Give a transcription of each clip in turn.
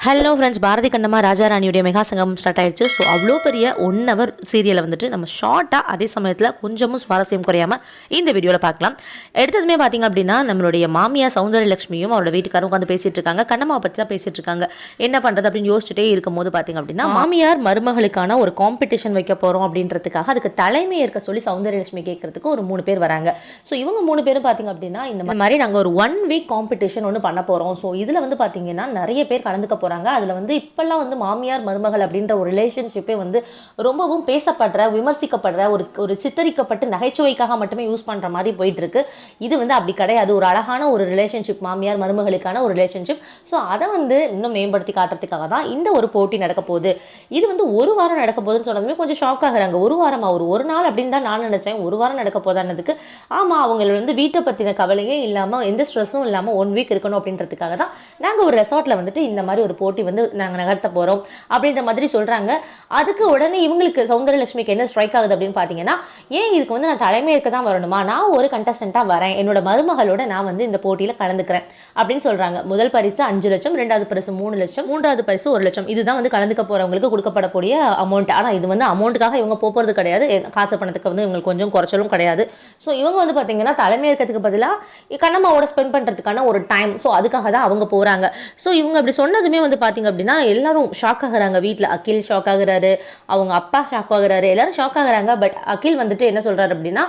Hello friends, Bharathi Kannamma ராஜா ராணியுடைய mega சங்கம் start ஆயிடுச்சு. So அவ்வளோ பெரிய 1 ஹவர் சீரியலை வந்துட்டு நம்ம ஷார்ட்டாக அதே சமயத்தில் கொஞ்சமும் சுவாரஸ்யம் குறையாமல் இந்த வீடியோவில் பார்க்கலாம். எடுத்ததுமே பார்த்திங்க அப்படின்னா நம்மளுடைய மாமியார் சௌந்தரலட்சுமியும் அவரோட வீட்டுக்காரும் உட்காந்து பேசிகிட்டு இருக்காங்க. கண்ணம்மாவை பற்றி தான் பேசிகிட்டு இருக்காங்க. என்ன பண்ணுறது அப்படின்னு யோசிச்சுட்டே இருக்கும் போது பார்த்திங்க அப்படின்னா மாமியார் மருமகளுக்கான ஒரு காம்படிஷன் வைக்க போகிறோம் அப்படின்றதுக்காக அதுக்கு தலைமை ஏற்க சொல்லி சௌந்தரலட்சுமி கேட்கறதுக்கு ஒரு 3 பேர் வராங்க. ஸோ இவங்க 3 பேரும் பார்த்திங்க அப்படின்னா இந்த மாதிரி நாங்கள் ஒரு 1 வீக் காம்படிஷன் ஒன்று பண்ண போகிறோம். ஸோ இதில் வந்து பார்த்திங்கன்னா நிறைய பேர் கலந்துக்க போகிறாங்க. அதில் வந்து இப்பெல்லாம் வந்து மாமியார் மருமகள் அப்படின்ற ஒரு ரிலேஷன்ஷிப்பே வந்து ரொம்பவும் பேசப்படுற, விமர்சிக்கப்படுற, ஒரு சித்தரிக்கப்பட்டு நகைச்சுவைக்காக மட்டுமே யூஸ் பண்ணுற மாதிரி போயிட்டு இருக்கு. இது வந்து அப்படி கிடையாது. ஒரு அழகான ஒரு ரிலேஷன்ஷிப், மாமியார் மருமகளுக்கான ஒரு ரிலேஷன்ஷிப். ஸோ அதை வந்து இன்னும் மேம்படுத்தி காட்டுறதுக்காக தான் இந்த ஒரு போட்டி நடக்க போகுது. இது வந்து ஒரு வாரம் நடக்க போகுதுன்னு சொன்னதுமே கொஞ்சம் ஷாக் ஆகுறாங்க. ஒரு வாரமா? ஒரு நாள் அப்படின்னு தான் நான் நினைச்சேன். ஒரு வாரம் நடக்க போதானதுக்கு ஆமாம், அவங்க வந்து வீட்டை பற்றின கவலையே இல்லாமல் எந்த ஸ்ட்ரெஸ்ஸும் இல்லாமல் 1 வீக் இருக்கணும் அப்படின்றதுக்காக தான் நாங்கள் ஒரு ரெசார்ட்டில் வந்துட்டு இந்த மாதிரி ஒரு போட்டி வந்து நாங்கள் நகர்த்த போகிறோம் அப்படின்ற மாதிரி சொல்கிறாங்க. அதுக்கு உடனே இவங்களுக்கு சௌந்தரலட்சுமிக்கு என்ன ஸ்ட்ரைக் ஆகுது அப்படின்னு பார்த்தீங்கன்னா, ஏன் இதுக்கு வந்து நான் தலைமை இருக்க தான் வரணுமா? நான் ஒரு கண்டஸ்டண்ட்டாக வரேன், என்னோட மருமகளோட நான் வந்து இந்த போட்டியில் கலந்துக்கிறேன் அப்படின்னு சொல்கிறாங்க. முதல் பரிசு 5 லட்சம், 2வது பரிசு 3 லட்சம், 3வது பரிசு 1 லட்சம். இதுதான் வந்து கலந்துக்க போகிறவங்களுக்கு கொடுக்கப்படக்கூடிய அமௌண்ட். ஆனால் இது வந்து அமௌண்ட்டுக்காக இவங்க போகிறது கிடையாது. காசு பணத்துக்கு வந்து இவங்களுக்கு கொஞ்சம் குறைச்சலும் கிடையாது. ஸோ இவங்க வந்து பார்த்தீங்கன்னா தலைமை ஏற்கிறதுக்கு பதிலாக கண்ணம்மாவோட ஸ்பெண்ட் பண்ணுறதுக்கான ஒரு டைம். ஸோ அதுக்காக தான் அவங்க போகிறாங்க. ஸோ இவங்க அப்படி சொன்னதுமே வந்து பார்த்தீங்க அப்படின்னா எல்லாரும் ஷாக் ஆகுறாங்க. வீட்டில் அகில் ஷாக் ஆகுறாரு, அவங்க அப்பா ஷாக் ஆகுறாரு, எல்லாரும் ஷாக் ஆகுறாங்க. பட் அகில் வந்துட்டு என்ன சொல்கிறாரு அப்படின்னா,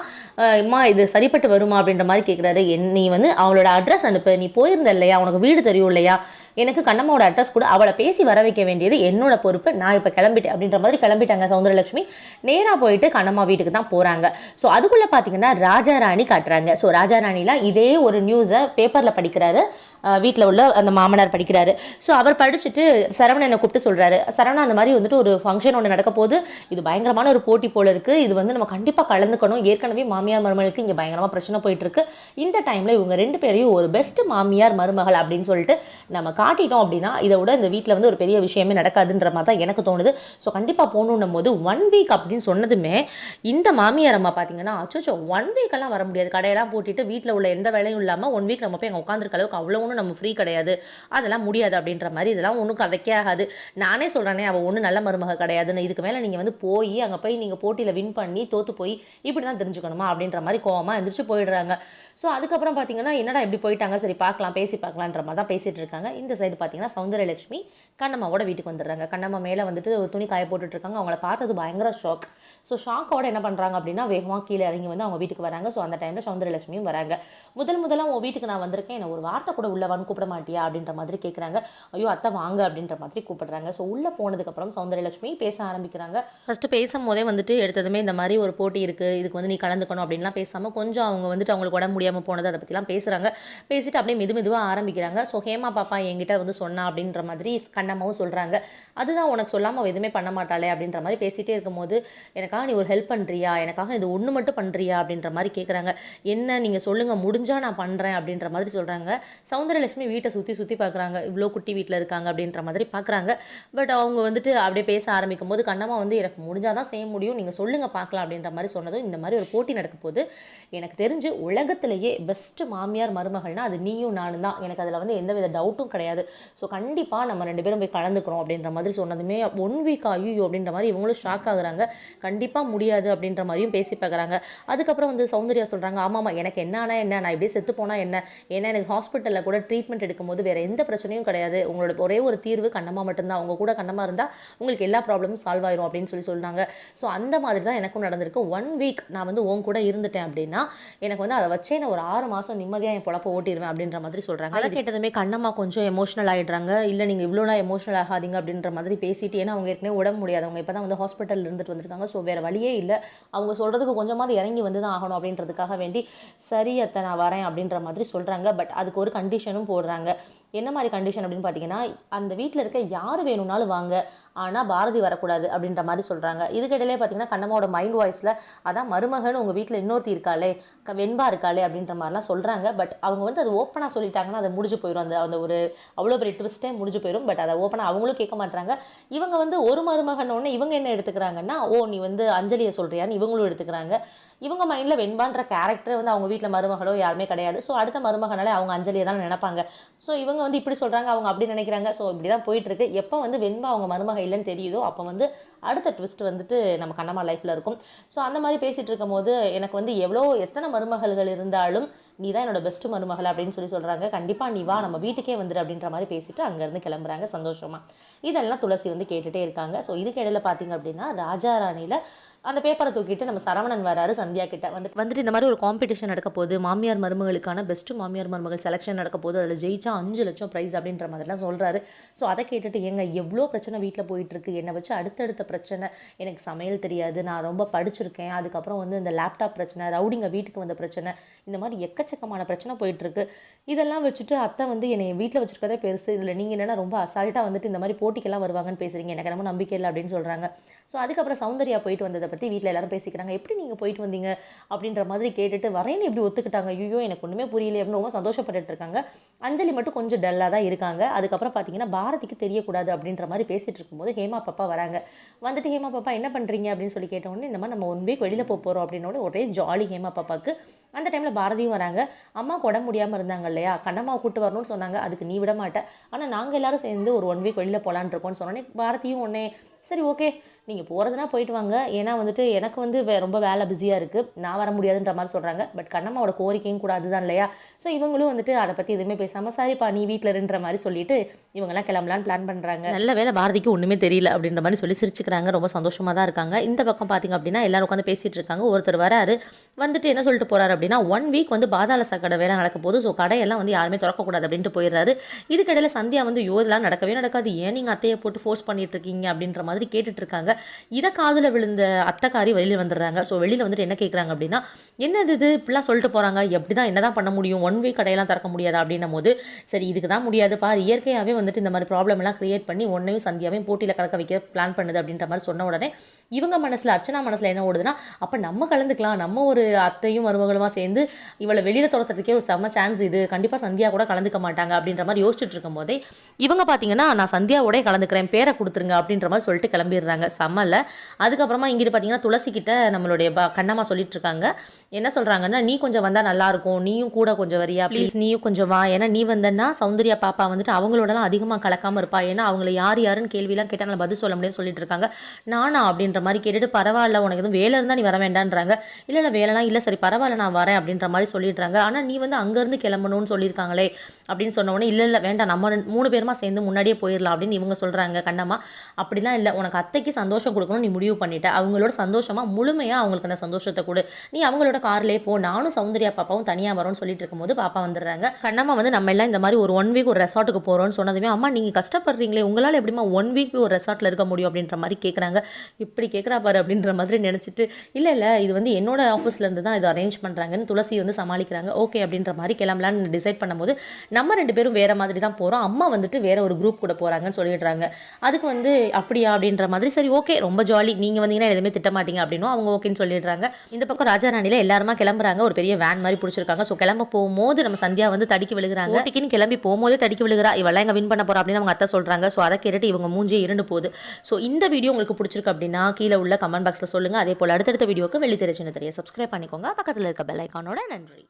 அம்மா இது சரிப்பட்டு வருமா அப்படின்ற மாதிரி கேட்குறாரு. நீ வந்து அவளோட அட்ரஸ் அனுப்பு, நீ போயிருந்த இல்லையா, உனக்கு வீடு தெரியும் இல்லையா, எனக்கு கண்ணம்மாவோட அட்ரஸ் கூட, அவளை பேசி வர வைக்க வேண்டியது என்னோட பொறுப்பு, நான் இப்போ கிளம்பிட்டேன் அப்படின்ற மாதிரி கிளம்பிட்டாங்க சௌந்தரலட்சுமி. நேராக போயிட்டு கண்ணம்மா வீட்டுக்கு தான் போகிறாங்க. ஸோ அதுக்குள்ளே பார்த்தீங்கன்னா ராஜா ராணி காட்டுறாங்க. ஸோ ராஜா ராணிலாம் இதே ஒரு நியூஸை பேப்பரில் படிக்கிறாரு. வீட்டில் உள்ள அந்த மாமனார் படிக்கிறாரு. ஸோ அவர் படிச்சுட்டு சரவணனை கூப்பிட்டு சொல்கிறாரு, சரவணா அந்த மாதிரி வந்துட்டு ஒரு ஃபங்க்ஷன் ஒன்று நடக்க போது, இது பயங்கரமான ஒரு போட்டி போல இருக்குது, இது வந்து நம்ம கண்டிப்பாக கலந்துக்கணும். ஏற்கனவே மாமியார் மருமகளுக்கு இங்கே பயங்கரமாக பிரச்சனை போயிட்டுருக்கு. இந்த டைமில் இவங்க 2 பேரையும் ஒரு பெஸ்ட் மாமியார் மருமகள் அப்படின்னு சொல்லிட்டு நம்ம காட்டிட்டோம் அப்படின்னா இதை விட இந்த வீட்டில் வந்து ஒரு பெரிய விஷயமே நடக்காதுன்ற மாதிரி தான் எனக்கு தோணுது. ஸோ கண்டிப்பாக போகணுன்னும் போது 1 வீக் அப்படின்னு சொன்னதுமே இந்த மாமியார் அம்மா பார்த்தீங்கன்னா, அச்சோ 1 வீக்கெல்லாம் வர முடியாது, கடையெல்லாம் போட்டுட்டு வீட்டில் உள்ள எந்த வேலையும் இல்லாமல் 1 வீக் நம்ம போய் அங்கே உட்காந்துருக்க அளவுக்கு அவ்வளோ நம்ம ஃப்ரீ கிடையாது, அதெல்லாம் முடியாது அப்படின்ற மாதிரி. இதெல்லாம் ஒன்றும் கதைக்கே ஆகாது. நானே சொல்கிறேனே, அவள் ஒன்றும் நல்ல மருமக கிடையாதுன்னு. இதுக்கு மேலே நீங்கள் வந்து போய் அங்கே போய் நீங்கள் போட்டியில் வின் பண்ணி தோற்று போய் இப்படி தான் தெரிஞ்சுக்கணுமா அப்படின்ற மாதிரி கோவமாக எந்திரிச்சு போயிடுறாங்க. ஸோ அதுக்கப்புறம் பார்த்தீங்கன்னா, என்னடா இப்படி போயிட்டாங்க, சரி பார்க்கலாம், பேசி பார்க்கலான்ற மாதிரி தான் பேசிகிட்டு இருக்காங்க. இந்த சைடு பார்த்தீங்கன்னா சௌந்தரலட்சுமி கண்ணம்மாவோட வீட்டுக்கு வந்துடுறாங்க. கண்ணம்மா மேலே வந்துட்டு ஒரு துணி காய போட்டுட்ருக்காங்க. அவங்கள பார்த்தது பயங்கர ஷாக். ஸோ ஷாக்கோட என்ன பண்ணுறாங்க அப்படின்னா, வேகமாக கீழே இறங்கி வந்து அவங்க வீட்டுக்கு வராங்க. ஸோ அந்த டைமில் சௌந்தரலட்சுமியும் வராங்க. முதலாக உங்கள் வீட்டுக்கு நான் வந்திருக்கேன், என்ன ஒரு வார்த்தை கூட உள்ளவான்னு கூப்பிட மாட்டியா அப்படின்ற மாதிரி கேட்குறாங்க. ஐயோ அத்தை வாங்க அப்படின்ற மாதிரி கூப்பிடுறாங்க. ஸோ உள்ளே போனதுக்கப்புறம் சௌந்தரலட்சுமி பேச ஆரம்பிக்கிறாங்க. ஃபஸ்ட்டு பேசும்போதே வந்துட்டு எடுத்ததுமே இந்த மாதிரி ஒரு போட்டி இருக்குது, இதுக்கு வந்து நீ கலந்துக்கணும் அப்படின்லாம் பேசாமல் கொஞ்சம் அவங்க வந்துட்டு அவங்களுக்கு உடம்பு முடியாமல் போனது அதை பற்றிலாம் பேசுகிறாங்க. பேசிட்டு அப்படியே மெதுவாக ஆரம்பிக்கிறாங்க. ஸோ ஹேமா பாப்பா என்கிட்ட வந்து சொன்னா அப்படின்ற மாதிரி கண்ணம்மாவும் சொல்கிறாங்க. அதுதான் உனக்கு சொல்லாமல் அவள் எதுவுமே பண்ண மாட்டாளே அப்படின்ற மாதிரி பேசிகிட்டே இருக்கும்போது, எனக்காக நீ ஒரு ஹெல்ப் பண்ணுறியா, எனக்காக இது ஒன்று மட்டும் பண்ணுறியா அப்படின்ற மாதிரி கேட்குறாங்க. என்ன நீங்கள் சொல்லுங்கள், முடிஞ்சால் நான் பண்ணுறேன் அப்படின்ற மாதிரி சொல்கிறாங்க. சௌந்தரலட்சுமி வீட்டை சுற்றி பார்க்குறாங்க. இவ்வளோ குட்டி வீட்டில் இருக்காங்க அப்படின்ற மாதிரி பார்க்குறாங்க. பட் அவங்க வந்துட்டு அப்படியே பேச ஆரம்பிக்கும் போது கண்ணம்மா வந்து எனக்கு முடிஞ்சால் தான் செய்ய முடியும், நீங்கள் சொல்லுங்கள் பார்க்கலாம் அப்படின்ற மாதிரி சொன்னதும், இந்த மாதிரி ஒரு போட்டி நடக்க போது எனக்கு தெரிஞ்சு உலகத்திலேயே பெஸ்ட்டு மாமியார் மருமகள்னா அது நீயும் நானும் தான், எனக்கு அதில் வந்து எந்தவித டவுட்டும் கிடையாது. ஸோ கண்டிப்பாக நம்ம 2 பேரும் போய் கலந்துக்கிறோம் அப்படின்ற மாதிரி சொன்னதுமே 1 வீக் ஐயோ அப்படின்ற மாதிரி இவங்களும் ஷாக் ஆகுறாங்க. கண்டிப்பாக முடியாது அப்படின்ற மாதிரியும் பேசி பார்க்குறாங்க. அதுக்கப்புறம் வந்து சௌந்தர்யா சொல்கிறாங்க, ஆமாம்மா எனக்கு என்ன நான் இப்படியே செத்து போனால் என்ன, ஏன்னா எனக்கு ஹாஸ்பிட்டலில் கூட ட்ரீட்மெண்ட் எடுக்கும்போது வேறு எந்த பிரச்சனையும் கிடையாது, உங்களோட ஒரே ஒரு தீர்வு கண்ணம்மா மட்டும்தான், அவங்க கூட கண்ணம்மா இருந்தால் உங்களுக்கு எல்லா ப்ராப்ளமும் சால்வ் ஆயிரும் அப்படின்னு சொன்னாங்க. ஸோ அந்த மாதிரி தான் எனக்கும் நடந்திருக்கு. 1 வீக் நான் வந்து உன் கூட இருந்துட்டேன் அப்படின்னா எனக்கு வந்து அதை வச்சே நான் ஒரு 6 மாதம் நிம்மதியாக என் பொழப்ப ஓட்டிடுவேன் அப்படின்ற மாதிரி சொல்கிறாங்க. அதை கேட்டதுமே கண்ணம்மா கொஞ்சம் எமோஷனல் ஆகிடுறாங்க. இல்லை நீங்கள் இவ்வளோனா எமோஷனல் ஆகாதீங்க அப்படின்ற மாதிரி பேசிட்டு, ஏன்னா அவங்க ஏற்கனவே உடம்பு முடியாதவங்க, இப்போ தான் வந்து ஹாஸ்பிட்டலில் இருந்துட்டு வந்திருக்காங்க. ஸோ வேறு வழியே இல்லை, அவங்க சொல்கிறதுக்கு கொஞ்சமாவது இறங்கி வந்து தான் ஆகணும் அப்படின்றதுக்காக வேண்டி சரி அத்தை நான் வரேன் அப்படின்ற மாதிரி சொல்கிறாங்க. பட் அதுக்கு ஒரு கண்டிஷனும் போடுறாங்க. என்ன மாதிரி கண்டிஷன் அப்படின்னு பார்த்தீங்கன்னா, அந்த வீட்டில் இருக்க யார் வேணும்னாலும் வாங்க, ஆனால் பாரதி வரக்கூடாது அப்படின்ற மாதிரி சொல்கிறாங்க. இதுக்கிடையிலே பார்த்தீங்கன்னா கண்ணம்மாவோட மைண்ட் வாய்ஸில், அதான் மருமகன் உங்கள் வீட்டில் இன்னொருத்தி இருக்காளே, வெண்பா இருக்காளே அப்படின்ற மாதிரிலாம் சொல்கிறாங்க. பட் அவங்க வந்து அது ஓப்பனாக சொல்லிட்டாங்கன்னா அது முடிஞ்சு போயிடும், அந்த ஒரு அவ்வளோ பெரிய ட்விஸ்ட்டே முடிஞ்சு போயிடும். பட் அதை ஓப்பனாக அவங்களும் கேட்க மாட்டாங்க. இவங்க வந்து ஒரு மருமகன் ஒன்று இவங்க என்ன எடுத்துக்கிறாங்கன்னா, ஓ நீ வந்து அஞ்சலியை சொல்கிறியான்னு இவங்களும் எடுத்துக்கிறாங்க. இவங்க மைண்டில் வெண்பான்ற கேரக்டர் வந்து அவங்க வீட்டில் மருமகளோ யாருமே கிடையாது. ஸோ அடுத்த மருமகனாலே அவங்க அஞ்சலியை தான் நினைப்பாங்க. ஸோ இவங்க வந்து இப்படி சொல்கிறாங்க, அவங்க அப்படி நினைக்கிறாங்க. ஸோ இப்படி தான் போயிட்டுருக்கு. எப்போ வந்து வெண்பா அவங்க மருமக இல்லைன்னு தெரியுதோ அப்போ வந்து அடுத்த ட்விஸ்ட் வந்துட்டு நம்ம கண்ணம்மா லைஃப்பில் இருக்கும். ஸோ அந்த மாதிரி பேசிகிட்டு இருக்கும் போது எனக்கு வந்து எத்தனை மருமகள்கள் இருந்தாலும் நீ தான் என்னோட பெஸ்ட் மருமகள் அப்படின்னு சொல்கிறாங்க. கண்டிப்பாக நீ வா, நம்ம வீட்டுக்கே வந்துடு அப்படின்ற மாதிரி பேசிட்டு அங்கேருந்து கிளம்புறாங்க சந்தோஷமாக. இதெல்லாம் துளசி வந்து கேட்டுகிட்டே இருக்காங்க. ஸோ இதுக்கு இடையில பார்த்தீங்க அப்படின்னா ராஜா ராணியில் அந்த பேப்பரை தூக்கிட்டு நம்ம சரவணன் வராரு சந்தியா கிட்ட வந்துட்டு இந்த மாதிரி ஒரு காம்படிஷன் நடக்க போகுது, மாமியார் மருமகளுக்கான பெஸ்ட் மாமியார் மருமகள் செலெக்ஷன் நடக்க போகுது, அதில் ஜெயிச்சா 5 லட்சம் ப்ரைஸ் அப்படின்ற மாதிரிலாம் சொல்கிறாரு. ஸோ அதை கேட்டுட்டு எங்க எவ்வளோ பிரச்சனை வீட்டில் போயிட்டுருக்கு, என்னை வச்சு அடுத்தடுத்த பிரச்சனை, எனக்கு சமையல் தெரியாது, நான் ரொம்ப படிச்சிருக்கேன், அதுக்கப்புறம் வந்து இந்த லேப்டாப் பிரச்சனை, ரவுடிங்க வீட்டுக்கு வந்த பிரச்சனை, இந்த மாதிரி எக்கச்சக்கமான பிரச்சனை போயிட்டுருக்கு. இதெல்லாம் வச்சுட்டு அத்தை வந்து என்னை வீட்டில் வச்சுருக்கதே பெருசு, இதில் நீங்கள் என்னென்னா ரொம்ப அசால்ட்டாக வந்துட்டு இந்த மாதிரி போட்டிக்கெல்லாம் வருவாங்கன்னு பேசுகிறீங்க, எனக்கு ரொம்ப நம்பிக்கை இல்லை அப்படின்னு சொல்கிறாங்க. ஸோ அதுக்கப்புறம் சௌந்தர்யா போயிட்டு வந்ததை பற்றி வீட்டில் எல்லாரும் பேசிக்கிறாங்க. எப்படி நீங்கள் போயிட்டு வந்தீங்க அப்படின்ற மாதிரி கேட்டுட்டு வரேன்னு எப்படி ஒத்துக்கிட்டாங்க, ஐயோ எனக்கு ஒன்றுமே புரியல அப்படின்னு ரொம்ப சந்தோஷப்பட்டுட்டு இருக்காங்க. அஞ்சலி மட்டும் கொஞ்சம் டல்லாக தான் இருக்காங்க. அதுக்கப்புறம் பார்த்தீங்கன்னா பாரதிக்கு தெரியக்கூடாது அப்படின்ற மாதிரி பேசிகிட்டு இருக்கும்போது ஹேமா பாப்பா வராங்க. வந்துட்டு ஹேமா பாப்பா என்ன பண்ணுறீங்க அப்படின்னு சொல்லி கேட்டோடனே இந்த மாதிரி நம்ம 1 வீக் வெளியில் போகிறோம் அப்படின்னோடனே ஒரே ஜாலி ஹேமா பாப்பாவுக்கு. அந்த டைமில் பாரதியும் வராங்க. அம்மாவுக்கு உடம்பு முடியாமல் இருந்தாங்க இல்லையா, கண்ணம்மாவை கூப்பிட்டு வரணும்னு சொன்னாங்க, அதுக்கு நீ விட மாட்டேன், ஆனால் நாங்கள் எல்லாரும் சேர்ந்து ஒரு 1 வீக் வெளியில் போகலான்னு இருக்கோம்னு சொன்னோன்னே பாரதியும் உடனே சரி ஓகே நீங்கள் போகிறதுனா போயிட்டு வாங்க, ஏன்னா வந்துட்டு எனக்கு வந்து ரொம்ப வேலை பிஸியாக இருக்குது, நான் வர முடியாதுன்ற மாதிரி சொல்கிறாங்க. பட் கண்ணம்மாவோட கோரிக்கையும் கூட அதுதான் இல்லையா. ஸோ இவங்களும் வந்துட்டு அதை பற்றி எதுவுமே பேசாமல் சரிப்பா நீ வீட்டில் இருன்ற மாதிரி சொல்லிட்டு இவங்கெல்லாம் கிளம்பலான்னு பிளான் பண்ணுறாங்க. நல்ல வேலை பாரதிக்கு ஒன்றுமே தெரியல அப்படின்ற மாதிரி சொல்லி சிரிச்சுக்கிறாங்க. ரொம்ப சந்தோஷமாக தான் இருக்காங்க. இந்த பக்கம் பார்த்திங்க அப்படின்னா எல்லாரும் உட்காந்து பேசிகிட்டு இருக்காங்க. ஒருத்தர் வராரு, வந்துட்டு என்ன சொல்லிட்டு போகிறாரு அப்படின்னா 1 வீக் வந்து பாதாள சாக்கடை வேலை நடக்க போகுது, ஸோ கடையெல்லாம் வந்து யாருமே திறக்கக்கூடாது அப்படின்ட்டு போயிடுறாரு. இதுக்கிடையில் சந்தியா வந்து இதெல்லாம் நடக்கவே நடக்காது, ஏன் நீங்கள் அத்தையை போட்டு ஃபோர்ஸ் பண்ணிட்டு இருக்கீங்க அப்படின்ற மாதிரி கேட்டுட்டு இருக்காங்க. இதை காதுல விழுந்த அத்தைக்காரி வெளியில் வந்துடுறாங்க. ஸோ வெளியில் வந்துட்டு என்ன கேட்குறாங்க அப்படின்னா என்னது இது இப்படிலாம் சொல்லிட்டு போகிறாங்க, எப்படி தான் என்ன தான் பண்ண முடியும், 1 வீக் கடையெல்லாம் திறக்க முடியாது அப்படின்னும் போது சரி இதுக்கு தான் முடியாது பாரு, இயற்கையாகவே வந்துட்டு இந்த மாதிரி ப்ராப்ளம் எல்லாம் கிரியேட் பண்ணி ஒன்றையும் சந்தியாவையும் போட்டியில் கலக்க வைக்க பிளான் பண்ணுது அப்படின்ற மாதிரி சொன்ன உடனே இவங்க மனசில் அர்ச்சனா மனசில் என்ன ஓடுதுன்னா அப்போ நம்ம கலந்துக்கலாம், நம்ம ஒரு அத்தையும் மருமகளுமா சேர்ந்து இவளை வெளியில் துரத்துறதுக்கே ஒரு செம்ம சான்ஸ், இது கண்டிப்பாக சந்தியா கூட கலந்துக்க மாட்டாங்க அப்படின்ற மாதிரி யோசிச்சுட்டு இருக்கும் போதே இவங்க பார்த்தீங்கன்னா நான் சந்தியாவோட கலந்துக்கிறேன், பேரை கொடுத்துருங்க அப்படின்ற மாதிரி சொல்லிட்டு கிளம்பிடுறாங்க. செம்மல்ல. அதுக்கப்புறமா இங்கிட்டு பார்த்தீங்கன்னா துளசி கிட்ட நம்மளுடைய கண்ணம்மா சொல்லிட்டு இருக்காங்க. என்ன சொல்கிறாங்கன்னா நீ கொஞ்சம் வந்தால் நல்லாயிருக்கும், நீயும் கூட கொஞ்சம் வரியா ப்ளீஸ், நீயும் கொஞ்சம் வா, ஏன்னா நீ வந்தன்னா சௌந்தர்யா பாப்பா வந்துட்டு அவங்களோடலாம் அதிகமாக கலக்காமல் இருப்பா, ஏன்னா அவங்கள யாருன்னு கேள்விலாம் கேட்டால் நான் பதில் சொல்ல முடியாது சொல்லிட்டு இருக்காங்க. நானா அப்படின்ற மாதிரி கேட்டுட்டு பரவாயில்ல உனக்கு எதுவும் வேலை இருந்தால் நீ வர வேண்டான்றாங்க. இல்லை வேலைலாம் இல்லை, சரி பரவாயில்ல நான் வரேன் அப்படின்ற மாதிரி சொல்லிடுறாங்க. ஆனால் நீ வந்து அங்கேருந்து கிளம்பணும்னு சொல்லியிருக்காங்களே அப்படின்னு சொன்ன உடனே இல்லை வேண்டாம் நம்ம 3 பேருமா சேர்ந்து முன்னாடியே போயிடலாம் அப்படின்னு இவங்க சொல்கிறாங்க. கண்ணம்மா அப்படிலாம் இல்லை, உனக்கு அத்தைக்கு சந்தோஷம் கொடுக்கணும் நீ முடிவு பண்ணிட்ட, அவங்களோட சந்தோஷமாக முழுமையாக அவங்களுக்கு அந்த சந்தோஷத்தை கொடு, நீ அவங்களோட கார்லேயே போ, நானும் சௌந்தர்யா பாப்பாவும் தனியாக வரோம்னு சொல்லிட்டு இருக்கும்போது பாப்பா வந்துடுறாங்க. கண்ணம்மா வந்து நம்ம எல்லாம் இந்த மாதிரி ஒரு 1 வீக் ஒரு ரெசார்ட்டுக்கு போகிறோம்னு சொன்னதுமே அம்மா நீங்கள் கஷ்டப்படுறீங்களே உங்களால் எப்படிமா 1 வீக் ஒரு ரெசார்ட்டில் இருக்க முடியும் அப்படின்ற மாதிரி கேட்குறாங்க. இப்படி கேட்குறா பாரு அப்படின்ற மாதிரி நினச்சிட்டு இல்லை இது வந்து என்னோட ஆஃபீஸ்லேருந்து தான் இது அரேஞ்ச் பண்ணுறாங்கன்னு துளசி வந்து சமாளிக்கிறாங்க. ஓகே அப்படின்ற மாதிரி கிளம்பலான்னு டிசைட் பண்ணும்போது நம்ம 2 பேரும் வேறு மாதிரி தான் போகிறோம், அம்மா வந்துட்டு வேற ஒரு குரூப் கூட போகிறாங்கன்னு சொல்லிடுறாங்க. அதுக்கு வந்து அப்படியா அப்படின்ற மாதிரி சரி ஓகே ரொம்ப ஜாலி, நீங்கள் வந்தீங்கன்னா எதுவுமே திட்ட மாட்டீங்க அப்படின்னும் அவங்க ஓகேன்னு சொல்லிடுறாங்க. இந்த பக்கம் ராஜாராணியில் எல்லாருமா கிளம்புறாங்க. ஒரு பெரிய வேன் மாதிரி பிடிச்சிருக்காங்க. ஸோ கிளம்ப போகும்போது நம்ம சந்தியா வந்து தடுக்கி விழுகிறாங்க. ஓட்டிக்கின்னு கிளம்பி போகும்போதே தடுக்கி விழுகிறா, இவெல்லாம் எங்கே வின் பண்ண போகிறா அப்படின்னு அவங்க அத்தை சொல்கிறாங்க. ஸோ அதை கேட்டுட்டு இவங்க மூஞ்சியே இருண்டு போகுது. ஸோ இந்த வீடியோ உங்களுக்கு பிடிச்சிருக்கு அப்படின்னா கீழே உள்ள கமெண்ட் பாக்ஸில் சொல்லுங்கள். அதே போல் அடுத்தடுத்த வீடியோக்கு வெள்ளித்திரை சின்னத்திரையை சப்ஸ்கிரைப் பண்ணிக்கோங்க. பக்கத்தில் இருக்க பெல் ஐக்கானோட. நன்றி.